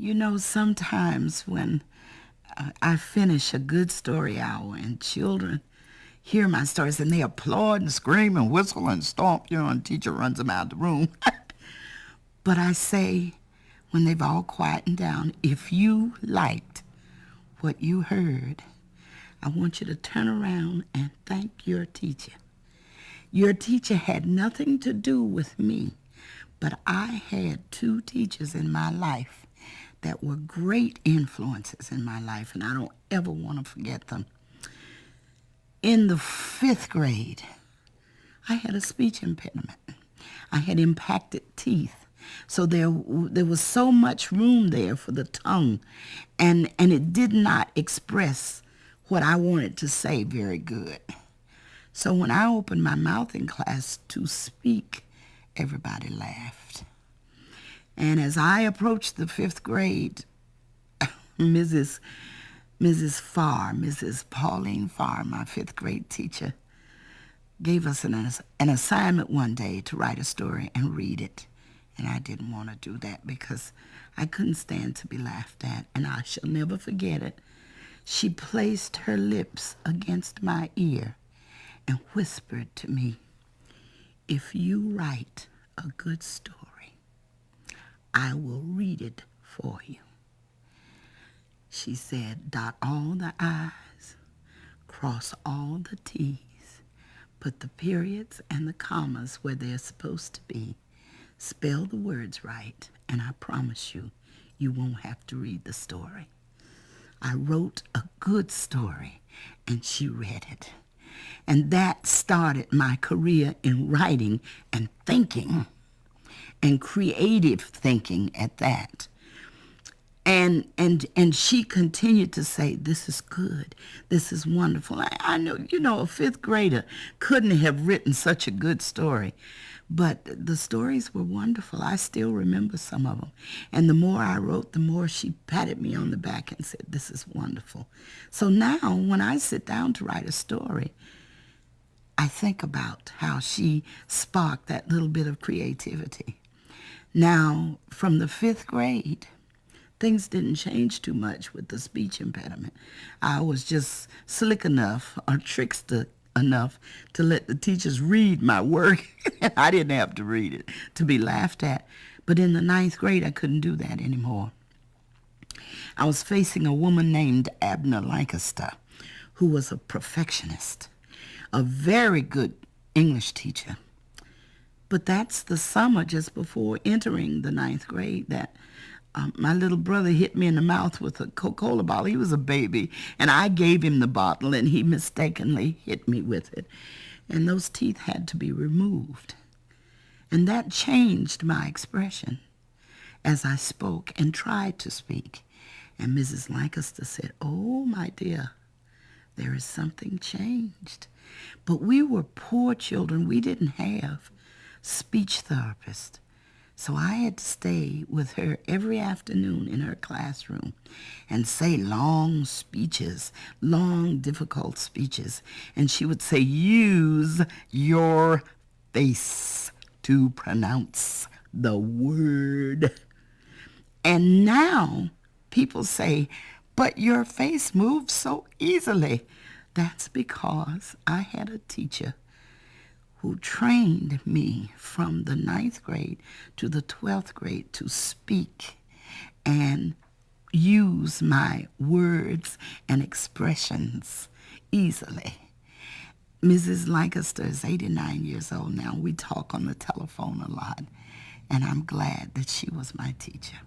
You know, sometimes when I finish a good story hour and children hear my stories and they applaud and scream and whistle and stomp, and teacher runs them out of the room. But I say, when they've all quietened down, if you liked what you heard, I want you to turn around and thank your teacher. Your teacher had nothing to do with me, but I had two teachers in my life that were great influences in my life, and I don't ever want to forget them. In the 5th grade, I had a speech impediment. I had impacted teeth. So there was so much room there for the tongue, and it did not express what I wanted to say very good. So when I opened my mouth in class to speak, everybody laughed. And as I approached the 5th grade, Mrs. Farr, Mrs. Pauline Farr, my 5th grade teacher, gave us an assignment one day to write a story and read it. And I didn't want to do that because I couldn't stand to be laughed at, and I shall never forget it. She placed her lips against my ear and whispered to me, "If you write a good story, I will read it for you." She said, "Dot all the I's, cross all the T's, put the periods and the commas where they're supposed to be, spell the words right, and I promise you, you won't have to read the story." I wrote a good story, and she read it. And that started my career in writing and thinking, and creative thinking at that. And she continued to say, "This is good. This is wonderful." I know, a 5th grader couldn't have written such a good story. But the stories were wonderful. I still remember some of them. And the more I wrote, the more she patted me on the back and said, "This is wonderful." So now when I sit down to write a story, I think about how she sparked that little bit of creativity. Now, from the 5th grade, things didn't change too much with the speech impediment. I was just slick enough or trickster enough to let the teachers read my work. I didn't have to read it to be laughed at. But in the 9th grade, I couldn't do that anymore. I was facing a woman named Abner Lancaster, who was a perfectionist, a very good English teacher. But that's the summer just before entering the 9th grade that my little brother hit me in the mouth with a Coca-Cola bottle. He was a baby, and I gave him the bottle, and he mistakenly hit me with it. And those teeth had to be removed. And that changed my expression as I spoke and tried to speak. And Mrs. Lancaster said, "Oh, my dear, there is something changed." But we were poor children. We didn't have speech therapists. So I had to stay with her every afternoon in her classroom and say long speeches, long, difficult speeches. And she would say, "Use your face to pronounce the word." And now people say, "But your face moves so easily." That's because I had a teacher who trained me from the 9th grade to the 12th grade to speak and use my words and expressions easily. Mrs. Lancaster is 89 years old now. We talk on the telephone a lot, and I'm glad that she was my teacher.